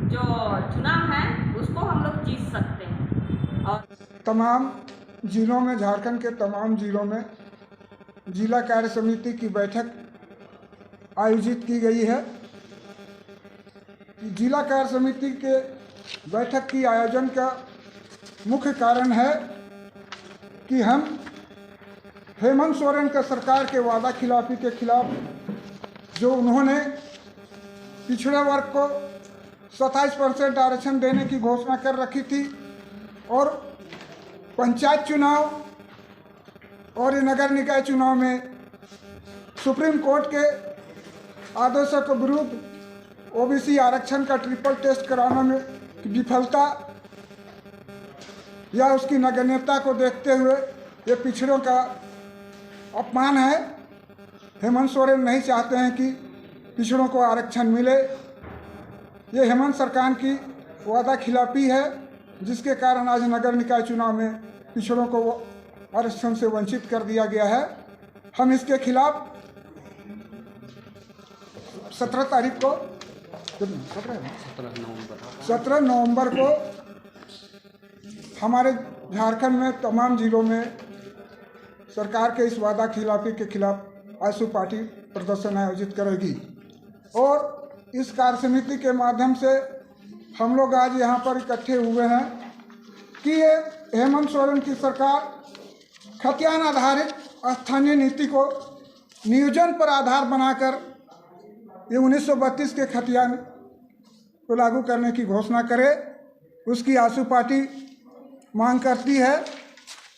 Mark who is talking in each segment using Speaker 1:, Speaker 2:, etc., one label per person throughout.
Speaker 1: जो चुनाव है उसको हम लोग जीत सकते हैं। और
Speaker 2: तमाम जिलों में, झारखंड के तमाम जिलों में जिला कार्य समिति की बैठक आयोजित की गई है। जिला कार्य समिति के बैठक की आयोजन का मुख्य कारण है कि हम हेमंत सोरेन का सरकार के वादा खिलाफी के खिलाफ जो उन्होंने पिछड़े वर्ग को 27% आरक्षण देने की घोषणा कर रखी थी और पंचायत चुनाव और नगर निकाय चुनाव में सुप्रीम कोर्ट के आदेशों के विरुद्ध ओबीसी आरक्षण का ट्रिपल टेस्ट कराने में विफलता या उसकी नगण्यता को देखते हुए ये पिछड़ों का अपमान है। हेमंत सोरेन नहीं चाहते हैं कि पिछड़ों को आरक्षण मिले। ये हेमंत सरकार की वादा खिलाफी है, जिसके कारण आज नगर निकाय चुनाव में पिछड़ों को आरक्षण से वंचित कर दिया गया है। हम इसके खिलाफ 17 नवंबर को हमारे झारखंड में तमाम जिलों में सरकार के इस वादा खिलाफी के खिलाफ आशु पार्टी प्रदर्शन आयोजित करेगी। और इस कार्य समिति के माध्यम से हम लोग आज यहाँ पर इकट्ठे हुए हैं कि ये हेमंत सोरेन की सरकार खतियान आधारित स्थानीय नीति को नियोजन पर आधार बनाकर ये 1932 के खतियान को लागू करने की घोषणा करे, उसकी आशु पार्टी मांग करती है।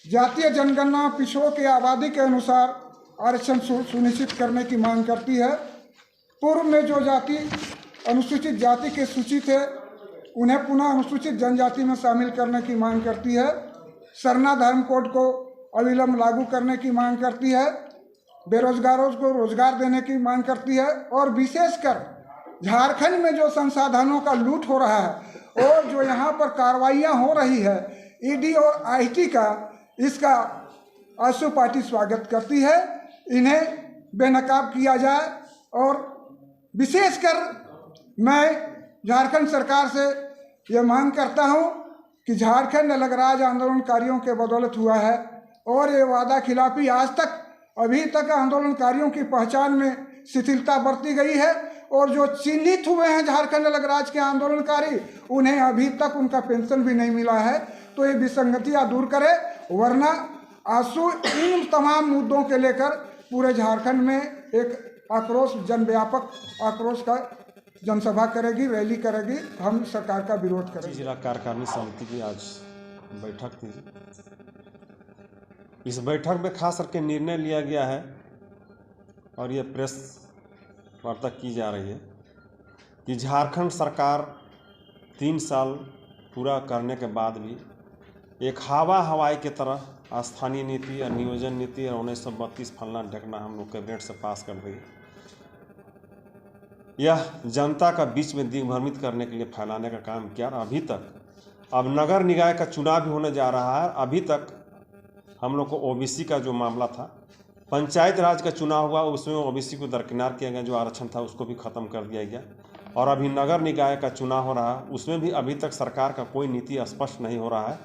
Speaker 2: जातीय जनगणना पिछड़ों की आबादी के अनुसार आरक्षण सुनिश्चित करने की मांग करती है। पूर्व में जो जाति अनुसूचित जाति के सूची थे उन्हें पुनः अनुसूचित जनजाति में शामिल करने की मांग करती है। सरना धर्म कोड को अविलंब लागू करने की मांग करती है। बेरोजगारों को रोजगार देने की मांग करती है। और विशेषकर झारखंड में जो संसाधनों का लूट हो रहा है और जो यहाँ पर कार्रवाइयाँ हो रही है ईडी और आईटी का, इसका आशु पार्टी स्वागत करती है। इन्हें बेनकाब किया जाए। और विशेषकर मैं झारखंड सरकार से ये मांग करता हूँ कि झारखंड अलग राज्य आंदोलनकारियों के बदौलत हुआ है और ये वादा खिलाफी आज तक अभी तक आंदोलनकारियों की पहचान में शिथिलता बरती गई है। और जो चिन्हित हुए हैं झारखंड अलग राज्य के आंदोलनकारी, उन्हें अभी तक उनका पेंशन भी नहीं मिला है। तो ये विसंगतियाँ दूर करे, वरना आशु इन तमाम मुद्दों के लेकर पूरे झारखंड में एक आक्रोश, जनव्यापक आक्रोश का जनसभा करेगी, रैली करेगी। हम सरकार का विरोध करेंगे।
Speaker 3: जिला कार्यकारिणी समिति की आज बैठक थी। इस बैठक में खास करके निर्णय लिया गया है और ये प्रेस वार्ता की जा रही है कि झारखंड सरकार 3 साल पूरा करने के बाद भी एक हवाई की तरह स्थानीय नीति और नियोजन नीति और 1932 फलना ढकना हम लोग कैबिनेट से पास कर रही है। यह जनता का बीच में दिग्भ्रमित करने के लिए फैलाने का काम किया। अभी तक अब नगर निकाय का चुनाव भी होने जा रहा है। अभी तक हम लोग को ओबीसी का जो मामला था, पंचायत राज का चुनाव हुआ, उसमें ओबीसी को दरकिनार किया गया, जो आरक्षण था उसको भी ख़त्म कर दिया गया। और अभी नगर निकाय का चुनाव हो रहा है, उसमें भी अभी तक सरकार का कोई नीति स्पष्ट नहीं हो रहा है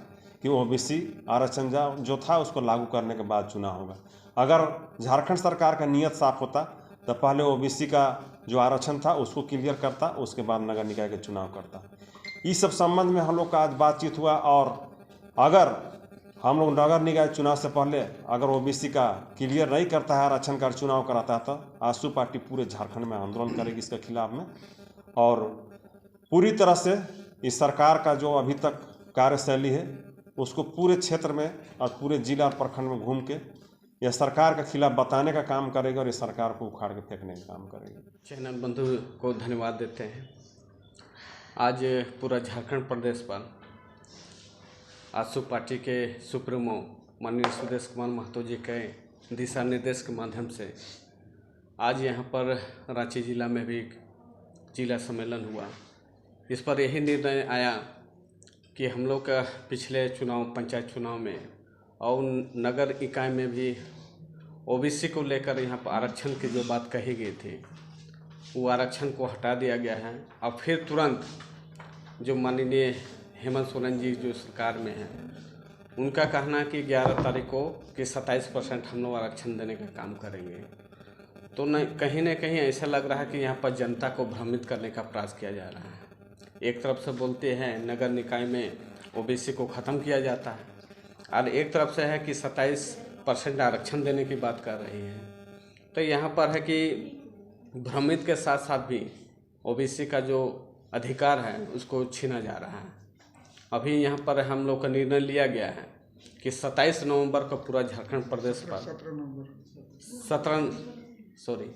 Speaker 3: कि ओबीसी आरक्षण जो था उसको लागू करने के बाद चुनाव होगा। अगर झारखंड सरकार का नियत साफ होता तो पहले ओबीसी का जो आरक्षण था उसको क्लियर करता, उसके बाद नगर निकाय के चुनाव करता। इस सब संबंध में हम लोग का आज बातचीत हुआ। और अगर हम लोग नगर निकाय चुनाव से पहले अगर ओबीसी का क्लियर नहीं करता है, आरक्षण का चुनाव कराता है, तो आशु पार्टी पूरे झारखंड में आंदोलन करेगी इसके खिलाफ में। और पूरी तरह से इस सरकार का जो अभी तक कार्यशैली है उसको पूरे क्षेत्र में और पूरे जिला और प्रखंड में घूम के यह सरकार के खिलाफ बताने का काम करेगा और इस सरकार को उखाड़ के फेंकने का काम करेगा।
Speaker 4: चैनल बंधु को धन्यवाद देते हैं। आज पूरा झारखंड प्रदेश पर आशु पार्टी के सुप्रीमो माननीय सुदेश कुमार महतो जी के दिशा निर्देश के माध्यम से आज यहाँ पर रांची जिला में भी जिला सम्मेलन हुआ। इस पर यही निर्णय आया कि हम लोग का पिछले चुनाव, पंचायत चुनाव में और नगर इकाई में भी ओबीसी को लेकर यहाँ पर आरक्षण की जो बात कही गई थी वो आरक्षण को हटा दिया गया है। और फिर तुरंत जो माननीय हेमंत सोरेन जी जो सरकार में हैं, उनका कहना है कि 11 तारीख को कि 27% हम लोग आरक्षण देने का काम करेंगे। तो न कहीं ऐसा लग रहा है कि यहाँ पर जनता को भ्रमित करने का प्रयास किया जा रहा है। एक तरफ से बोलते हैं नगर निकाय में ओबीसी को ख़त्म किया जाता है, और एक तरफ से है कि 27% आरक्षण देने की बात कर रही है। तो यहाँ पर है कि भ्रमित के साथ साथ भी ओबीसी का जो अधिकार है उसको छीना जा रहा है। अभी यहाँ पर हम लोग का निर्णय लिया गया है कि 27 नवंबर को पूरा झारखंड प्रदेश पर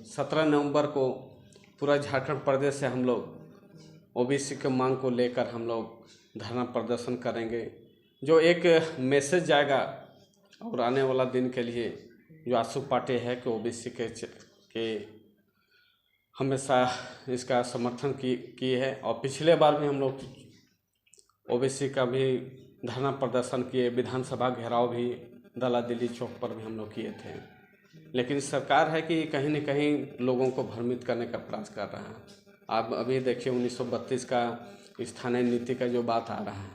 Speaker 4: 17 नवंबर को पूरा झारखंड प्रदेश से हम लोग ओबीसी के मांग को लेकर हम लोग धरना प्रदर्शन करेंगे, जो एक मैसेज जाएगा और आने वाला दिन के लिए जो आसू पार्टी है कि ओबीसी के हमेशा इसका समर्थन की है। और पिछले बार भी हम लोग ओबीसी का भी धरना प्रदर्शन किए, विधानसभा घेराव भी दला दिल्ली चौक पर भी हम लोग किए थे। लेकिन सरकार है कि कहीं न कहीं लोगों को भ्रमित करने का प्रयास कर रहा है। आप अभी देखिए 1932 का स्थानीय नीति का जो बात आ रहा है,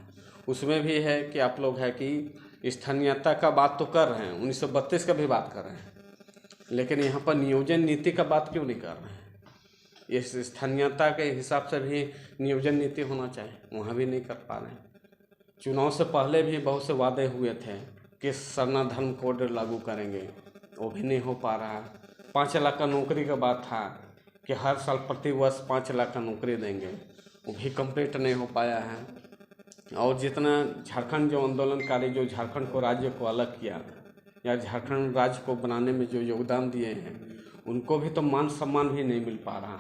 Speaker 4: उसमें भी है कि आप लोग है कि स्थानीयता का बात तो कर रहे हैं, 1932 का भी बात कर रहे हैं, लेकिन यहाँ पर नियोजन नीति का बात क्यों नहीं कर रहे हैं? इस स्थानीयता के हिसाब से भी नियोजन नीति होना चाहिए, वहाँ भी नहीं कर पा रहे हैं। चुनाव से पहले भी बहुत से वादे हुए थे कि सरना धर्म कोड लागू करेंगे, वो भी नहीं हो पा रहा। 5 लाख का नौकरी का बात था कि हर साल प्रतिवर्ष 5 लाख का नौकरी देंगे, वो भी कंप्लीट नहीं हो पाया है। और जितना झारखंड जो आंदोलनकारी जो झारखंड को राज्य को अलग किया या झारखंड राज्य को बनाने में जो योगदान दिए हैं, उनको भी तो मान सम्मान भी नहीं मिल पा रहा।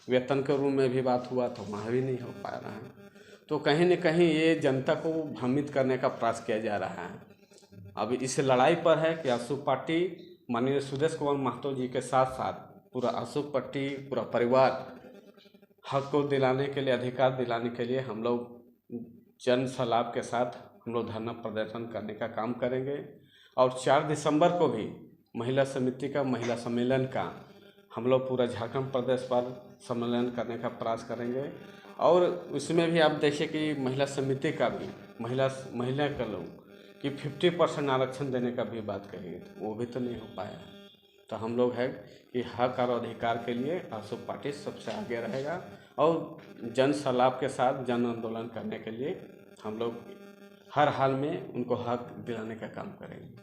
Speaker 4: वेतन के रूप में भी बात हुआ तो वहाँ भी नहीं हो पा रहा है। तो कहीं न कहीं ये जनता को भ्रमित करने का प्रयास किया जा रहा है। अब इस लड़ाई पर है कि आसू पार्टी माननीय सुदेश कुमार महतो जी के साथ साथ पूरा आसू पार्टी पूरा परिवार हक को दिलाने के लिए, अधिकार दिलाने के लिए हम लोग जन सलाब के साथ हम लोग धरना प्रदर्शन करने का काम करेंगे। और 4 दिसंबर को भी महिला समिति का महिला सम्मेलन का हम लोग पूरा झारखंड प्रदेश पर सम्मेलन करने का प्रयास करेंगे। और उसमें भी आप देखिए कि महिला समिति का भी महिला का लोग कि 50% आरक्षण देने का भी बात कही, वो भी तो नहीं हो पाया। तो हम लोग है कि हक और अधिकार के लिए आसू पार्टी सबसे आगे रहेगा और जन सलाब के साथ जन आंदोलन करने के लिए हम लोग हर हाल में उनको हक दिलाने का काम करेंगे।